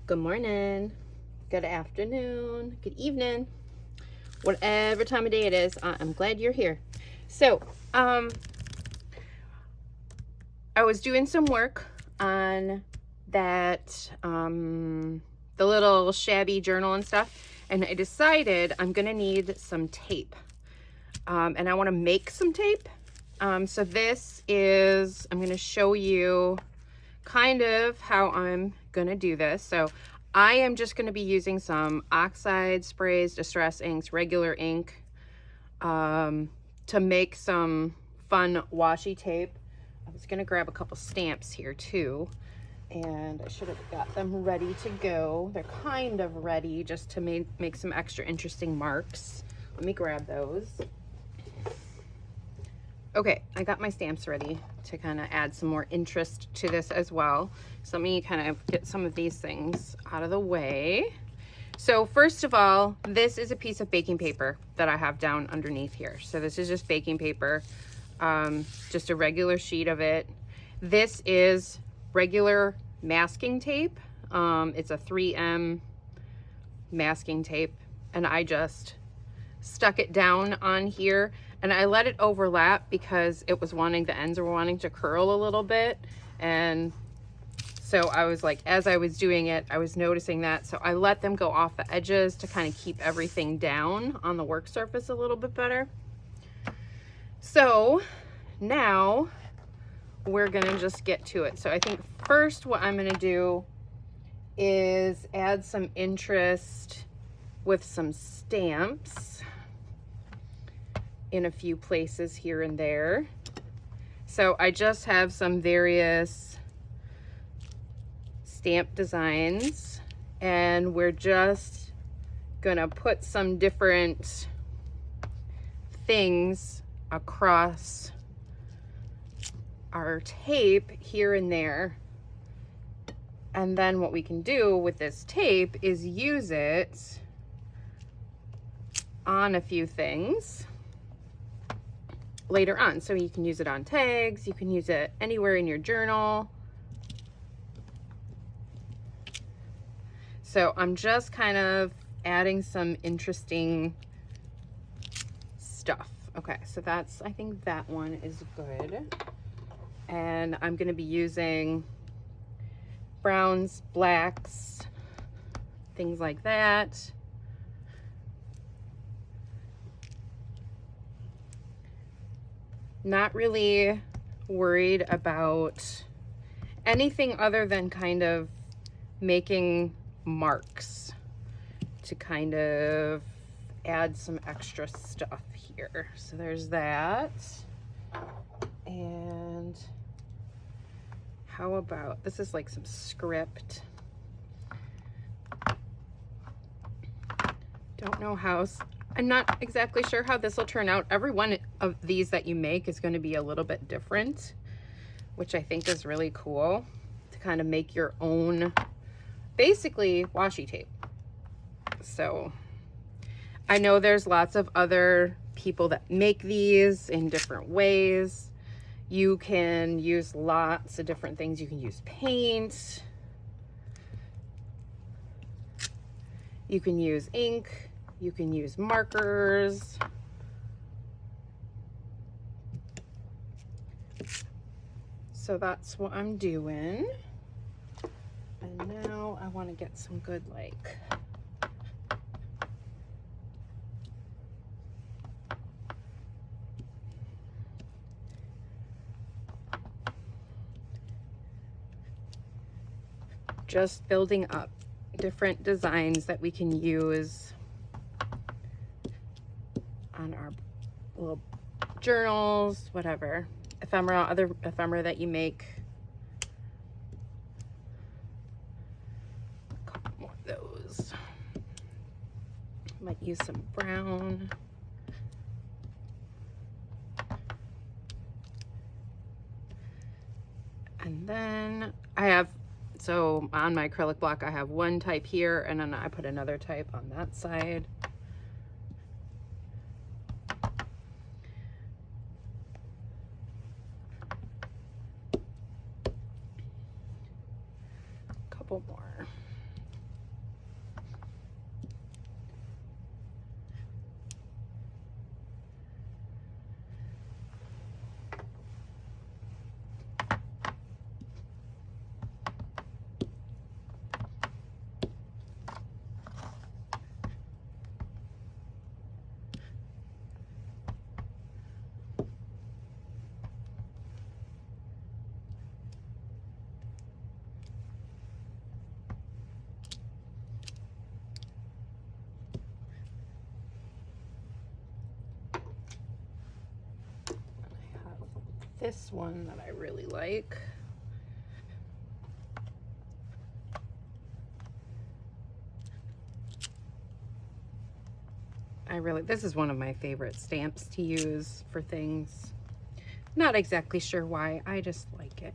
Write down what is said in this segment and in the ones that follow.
Good morning, good afternoon, good evening, whatever time of day it is. I'm glad you're here. So, I was doing some work on that, the little shabby journal and stuff, and I decided I'm gonna need some tape, and I want to make some tape. So this is, I'm gonna show you kind of how I'm gonna do this. So I am just gonna be using some oxide sprays, distress inks, regular ink, to make some fun washi tape. I was gonna grab a couple stamps here too, and I should have got them ready to go. They're kind of ready just to make some extra interesting marks. Let me grab those. Okay, I got my stamps ready to kind of add some more interest to this as well. So let me kind of get some of these things out of the way. So first of all, this is a piece of baking paper that I have down underneath here. So this is just baking paper, just a regular sheet of it. This is regular masking tape. It's a 3M masking tape, and I just stuck it down on here, and I let it overlap because it was the ends were wanting to curl a little bit. And so I was like, as I was doing it, I was noticing that. So I let them go off the edges to kind of keep everything down on the work surface a little bit better. So now we're gonna just get to it. So I think first what I'm gonna do is add some interest with some stamps in a few places here and there. So I just have some various stamp designs, and we're just gonna put some different things across our tape here and there. And then what we can do with this tape is use it on a few things later on. So you can use it on tags, you can use it anywhere in your journal. So I'm just kind of adding some interesting stuff. Okay, so I think that one is good. And I'm gonna be using browns, blacks, things like that. Not really worried about anything other than kind of making marks to kind of add some extra stuff here. So there's that. And how about, this is like some script. Don't know how, I'm not exactly sure how this will turn out. Every one of these that you make is going to be a little bit different, which I think is really cool, to kind of make your own, basically, washi tape. So I know there's lots of other people that make these in different ways. You can use lots of different things. You can use paint. You can use ink. You can use markers. So that's what I'm doing. And now I want to get some good, like, just building up different designs that we can use on our little journals, whatever, ephemera, other ephemera that you make. A couple more of those. Might use some brown. And then I have, so on my acrylic block, I have one type here, and then I put another type on that side. Couple more. this one that I really like. This is one of my favorite stamps to use for things. Not exactly sure why, I just like it.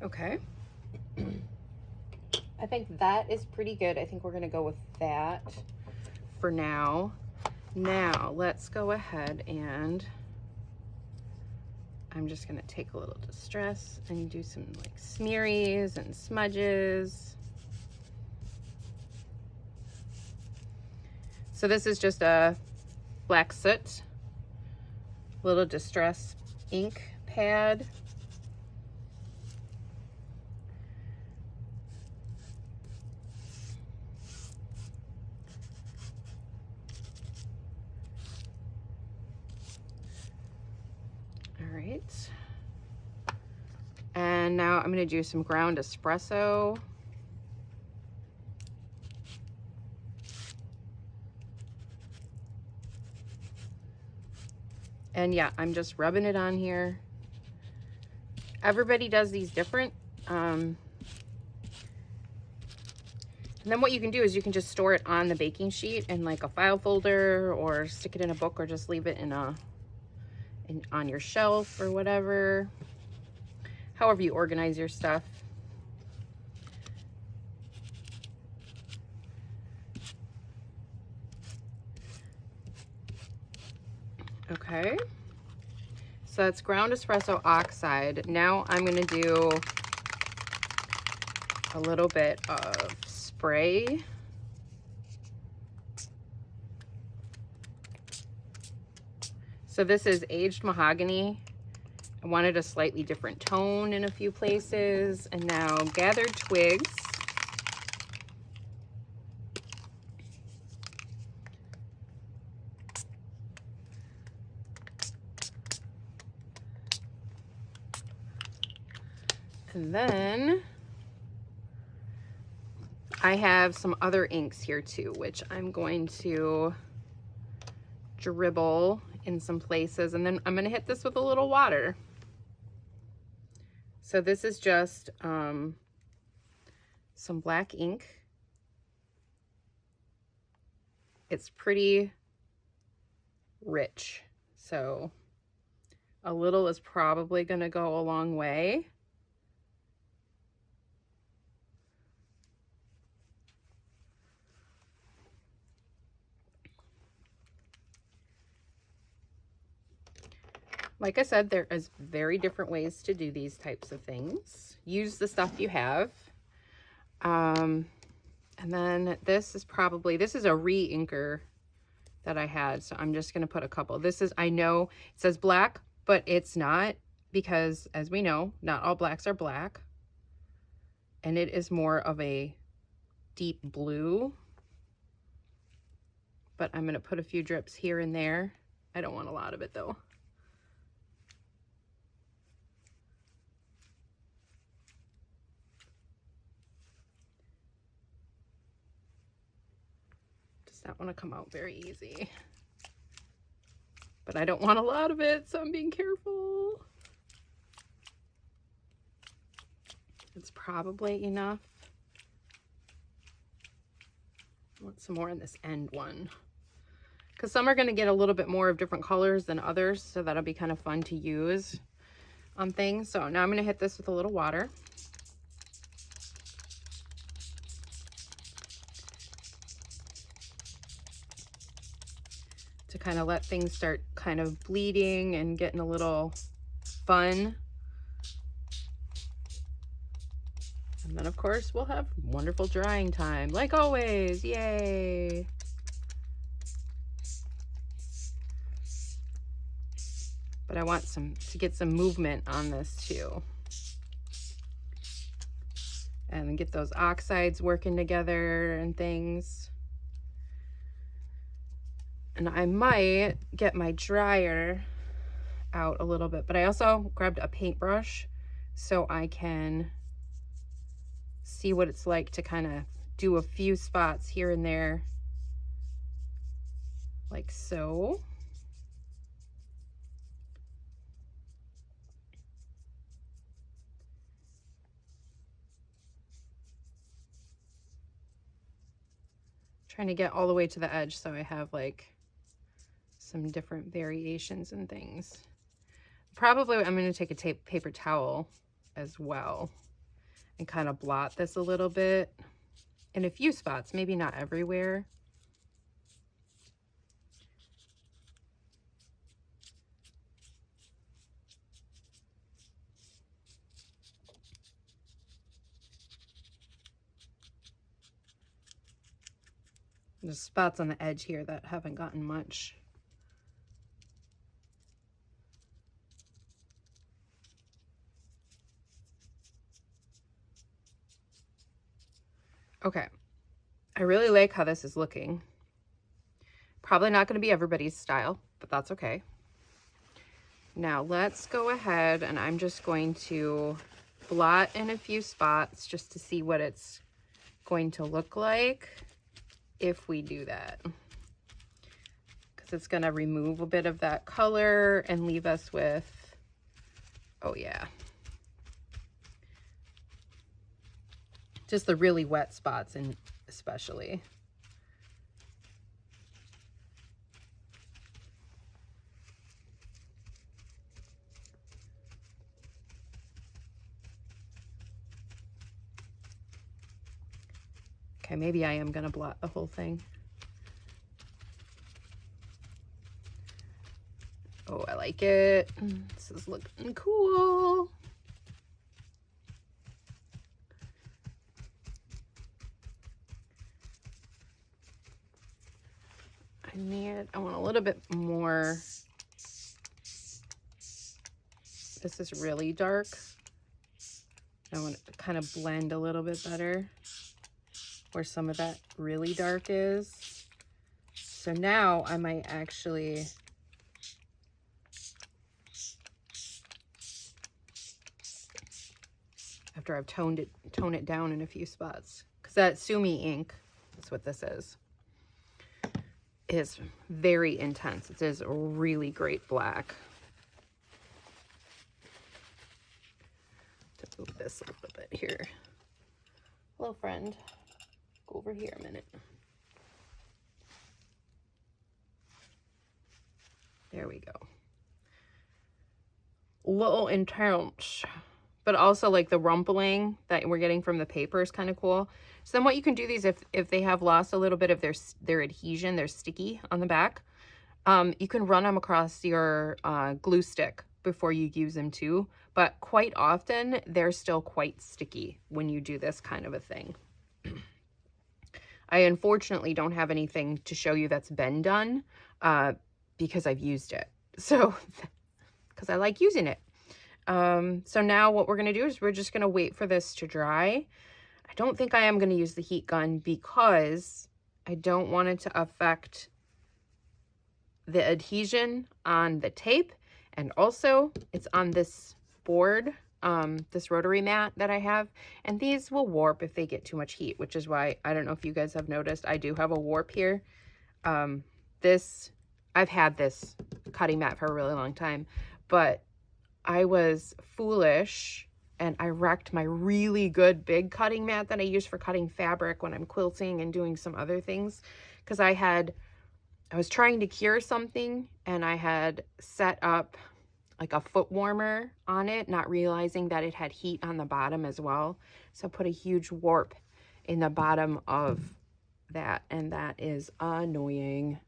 Okay. I think that is pretty good. I think we're going to go with that for now. Now, let's go ahead and I'm just going to take a little distress and do some like smearies and smudges. So this is just a black soot, little distress ink pad. And now I'm going to do some ground espresso. And yeah, I'm just rubbing it on here. Everybody does these different. And then what you can do is you can just store it on the baking sheet in like a file folder, or stick it in a book, or just leave it on your shelf or whatever. However you organize your stuff. Okay, so that's ground espresso oxide. Now I'm going to do a little bit of spray. So this is aged mahogany. I wanted a slightly different tone in a few places. And now gathered twigs. And then I have some other inks here too, which I'm going to dribble in some places. And then I'm going to hit this with a little water. So this is just some black ink. It's pretty rich, so a little is probably going to go a long way. Like I said, there is very different ways to do these types of things. Use the stuff you have. And then this is a re-inker that I had. So I'm just going to put a couple. This is, I know it says black, but it's not, because as we know, not all blacks are black. And it is more of a deep blue. But I'm going to put a few drips here and there. I don't want a lot of it though. Not want to come out very easy, but I don't want a lot of it, so I'm being careful. It's probably enough. I want some more in this end one, because some are going to get a little bit more of different colors than others, so that'll be kind of fun to use on things. So now I'm going to hit this with a little water. To kind of let things start kind of bleeding and getting a little fun. And then of course we'll have wonderful drying time, like always. Yay! but I want to get some movement on this too. And get those oxides working together and things. And I might get my dryer out a little bit, but I also grabbed a paintbrush so I can see what it's like to kind of do a few spots here and there, like so. Trying to get all the way to the edge so I have like some different variations and things. Probably I'm going to take a paper towel as well and kind of blot this a little bit in a few spots, maybe not everywhere. There's spots on the edge here that haven't gotten much. Okay, I really like how this is looking. Probably not going to be everybody's style, but that's okay. Now let's go ahead and I'm just going to blot in a few spots just to see what it's going to look like if we do that, because it's going to remove a bit of that color and leave us with, oh yeah, just the really wet spots, and especially. Okay, maybe I am gonna blot the whole thing. Oh, I like it. This is looking cool. I want a little bit more. This is really dark. I want it to kind of blend a little bit better where some of that really dark is. So now I might actually after I've tone it down in a few spots, because that Sumi ink, that's what this is very intense. It is a really great black. To move this a little bit here. Hello, friend. Go over here a minute. There we go. A little intense, but also like the rumpling that we're getting from the paper is kind of cool. So then what you can do these, if they have lost a little bit of their adhesion, they're sticky on the back, you can run them across your glue stick before you use them too. But quite often they're still quite sticky when you do this kind of a thing. I unfortunately don't have anything to show you that's been done because I've used it. So, because I like using it. So now what we're going to do is we're just going to wait for this to dry. I don't think I am going to use the heat gun because I don't want it to affect the adhesion on the tape. And also it's on this board, this rotary mat that I have, and these will warp if they get too much heat, which is why, I don't know if you guys have noticed, I do have a warp here. I've had this cutting mat for a really long time, but I was foolish and I wrecked my really good big cutting mat that I use for cutting fabric when I'm quilting and doing some other things, because I was trying to cure something and I had set up like a foot warmer on it, not realizing that it had heat on the bottom as well. So I put a huge warp in the bottom of that, and that is annoying.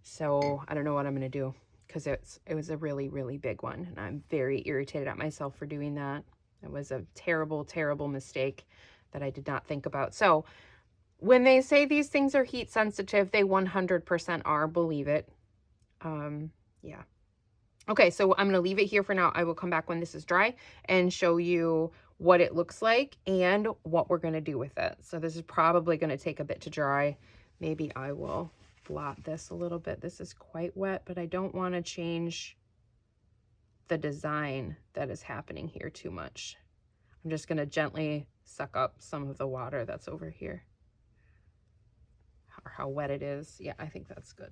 So I don't know what I'm gonna do, because it was a really, really big one, and I'm very irritated at myself for doing that. It was a terrible, terrible mistake that I did not think about. So when they say these things are heat sensitive, they 100% are, believe it. Yeah. Okay, so I'm going to leave it here for now. I will come back when this is dry and show you what it looks like and what we're going to do with it. So this is probably going to take a bit to dry. Maybe I will blot this a little bit. This is quite wet, but I don't want to change the design that is happening here too much. I'm just going to gently suck up some of the water that's over here. Or how wet it is. Yeah, I think that's good.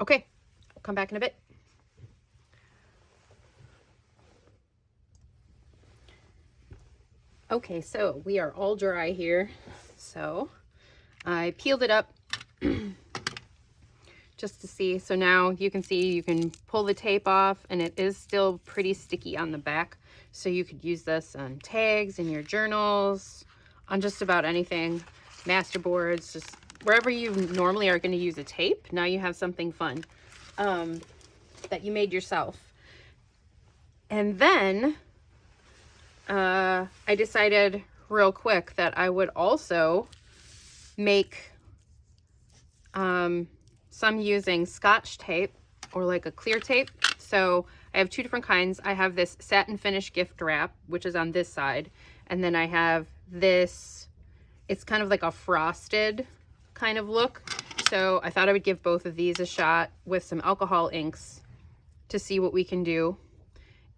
Okay, I'll come back in a bit. Okay, so we are all dry here. So I peeled it up just to see. So now you can see you can pull the tape off, and it is still pretty sticky on the back. So you could use this on tags, in your journals, on just about anything, masterboards, just wherever you normally are going to use a tape. Now you have something fun that you made yourself. And then I decided real quick that I would also make some using Scotch tape or like a clear tape. So I have two different kinds. I have this satin finish gift wrap, which is on this side. And then I have this, it's kind of like a frosted kind of look. So I thought I would give both of these a shot with some alcohol inks to see what we can do.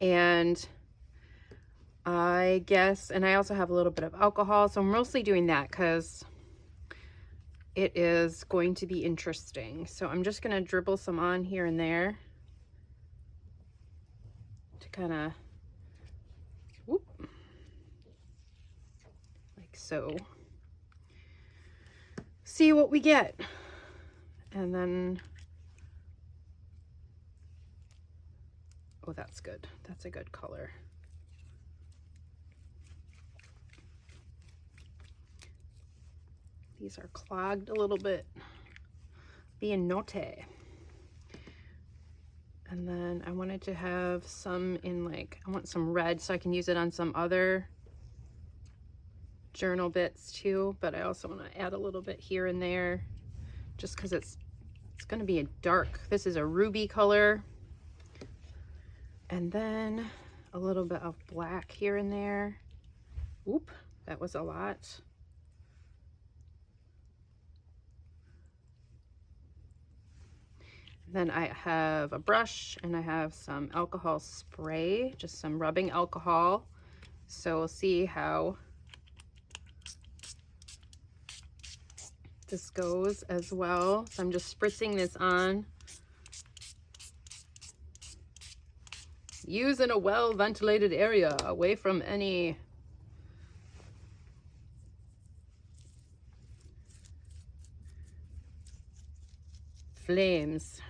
And I guess, and I also have a little bit of alcohol. So I'm mostly doing that because it is going to be interesting. So I'm just going to dribble some on here and there to kind of, whoop, like so. See what we get. And then, oh, that's good. That's a good color. These are clogged a little bit, being naughty. And then I wanted to have some in like, I want some red so I can use it on some other journal bits too, but I also want to add a little bit here and there just because it's going to be a dark, this is a ruby color. And then a little bit of black here and there. Oop, that was a lot. Then I have a brush and I have some alcohol spray, just some rubbing alcohol. So we'll see how this goes as well. So I'm just spritzing this on. Use in a well-ventilated area, away from any flames.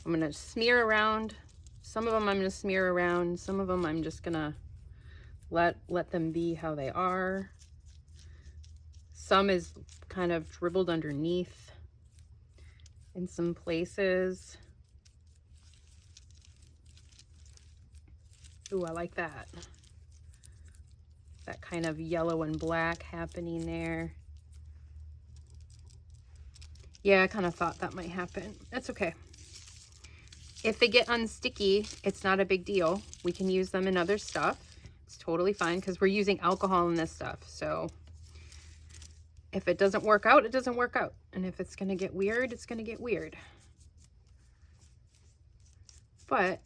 I'm going to smear around. Some of them I'm going to smear around. Some of them I'm just going to let them be how they are. Some is kind of dribbled underneath in some places. Ooh, I like that. That kind of yellow and black happening there. Yeah, I kind of thought that might happen. That's okay. If they get unsticky, it's not a big deal. We can use them in other stuff. It's totally fine because we're using alcohol in this stuff. So if it doesn't work out, it doesn't work out. And if it's going to get weird, it's going to get weird. But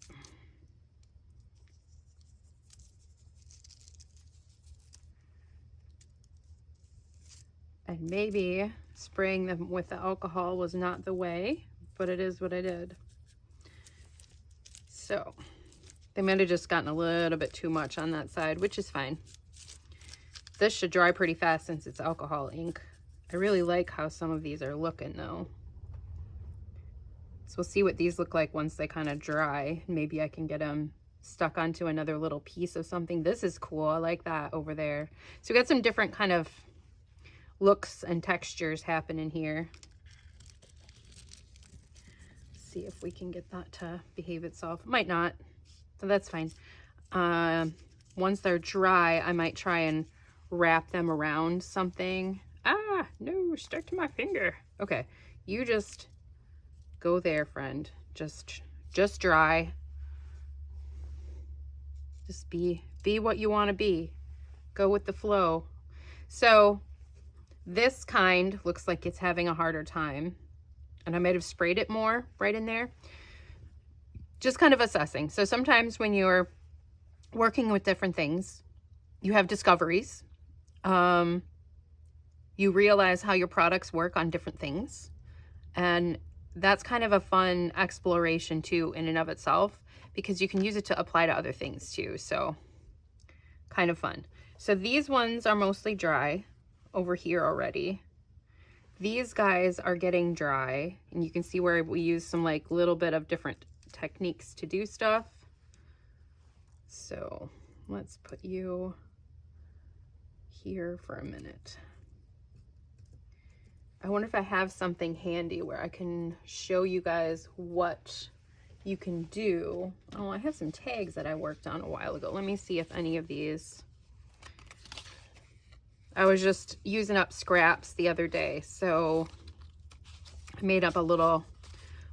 and maybe spraying them with the alcohol was not the way, but it is what I did. So they might have just gotten a little bit too much on that side, which is fine. This should dry pretty fast since it's alcohol ink. I really like how some of these are looking though. So we'll see what these look like once they kind of dry. Maybe I can get them stuck onto another little piece of something. This is cool. I like that over there. So we got some different kind of looks and textures happening here. See if we can get that to behave itself. Might not, so that's fine. Once they're dry, I might try and wrap them around something. Ah, no, stuck to my finger. Okay, you just go there, friend. Just dry. Just be what you want to be. Go with the flow. So this kind looks like it's having a harder time, and I might have sprayed it more right in there. Just kind of assessing. So sometimes when you're working with different things, you have discoveries. You realize how your products work on different things. And that's kind of a fun exploration too in and of itself, because you can use it to apply to other things too. So kind of fun. So these ones are mostly dry over here already. These guys are getting dry, and you can see where we use some like little bit of different techniques to do stuff. So let's put you here for a minute. I wonder if I have something handy where I can show you guys what you can do. Oh, I have some tags that I worked on a while ago. Let me see if any of these. I was just using up scraps the other day, so I made up a little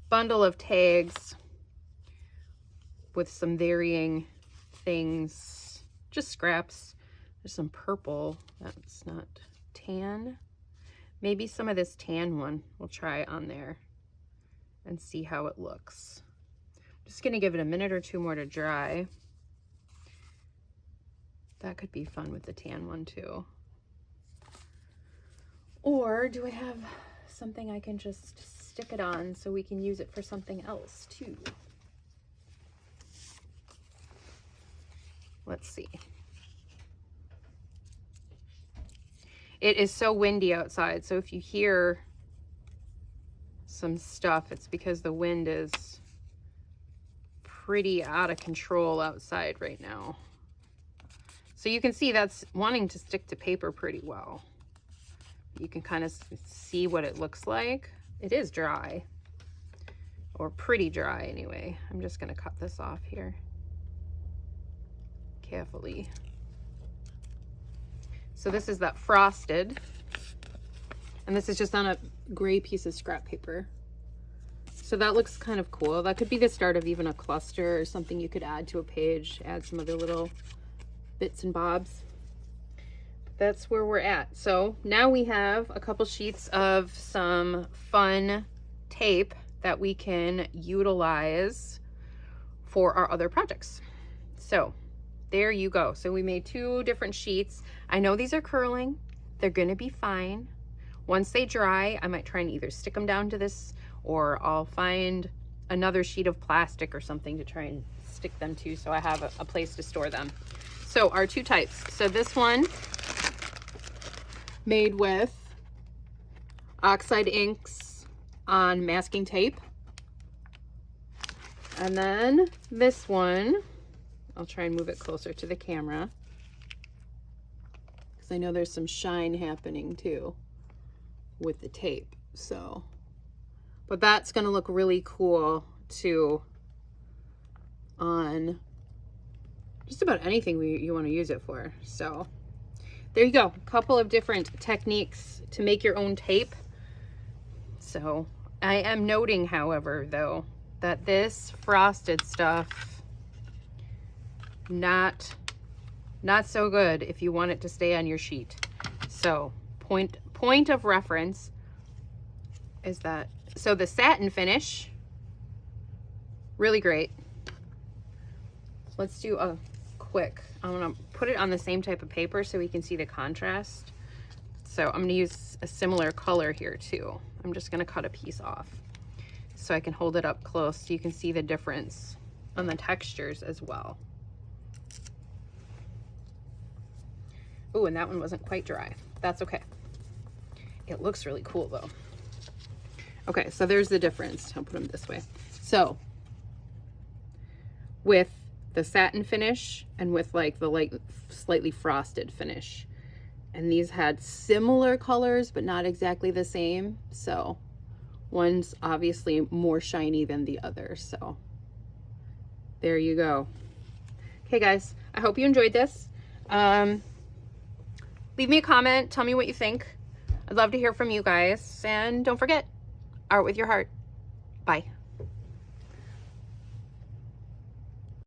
bundle of tags with some varying things, just scraps. There's some purple, that's not tan. Maybe some of this tan one we'll try on there and see how it looks. Just gonna give it a minute or two more to dry. That could be fun with the tan one too. Or do I have something I can just stick it on so we can use it for something else too? Let's see. It is so windy outside, so if you hear some stuff, it's because the wind is pretty out of control outside right now. So you can see that's wanting to stick to paper pretty well. You can kind of see what it looks like. It is dry, or pretty dry anyway. I'm just gonna cut this off here carefully. So this is that frosted, and this is just on a gray piece of scrap paper. So that looks kind of cool. That could be the start of even a cluster or something you could add to a page, add some other little bits and bobs. That's where we're at. So now we have a couple sheets of some fun tape that we can utilize for our other projects. So there you go. So we made 2 different sheets. I know these are curling. They're gonna be fine. Once they dry, I might try and either stick them down to this, or I'll find another sheet of plastic or something to try and stick them to, so I have a place to store them. So our 2 types. So this one made with oxide inks on masking tape. And then this one, I'll try and move it closer to the camera, because I know there's some shine happening too with the tape. So, but that's going to look really cool too on just about anything you want to use it for. So there you go, a couple of different techniques to make your own tape. So I am noting, however, though, that this frosted stuff, not so good if you want it to stay on your sheet. So point of reference is that, so the satin finish, really great. Let's do a quick, I'm gonna put it on the same type of paper so we can see the contrast. So I'm gonna use a similar color here too. I'm just gonna cut a piece off so I can hold it up close so you can see the difference on the textures as well. Oh, and that one wasn't quite dry. That's okay. It looks really cool though. Okay, so there's the difference. I'll put them this way. So with the satin finish and with like the slightly frosted finish, and these had similar colors but not exactly the same. So one's obviously more shiny than the other. So there you go. Okay guys, I hope you enjoyed this. leave me a comment. Tell me what you think. I'd love to hear from you guys. And don't forget, art with your heart. Bye.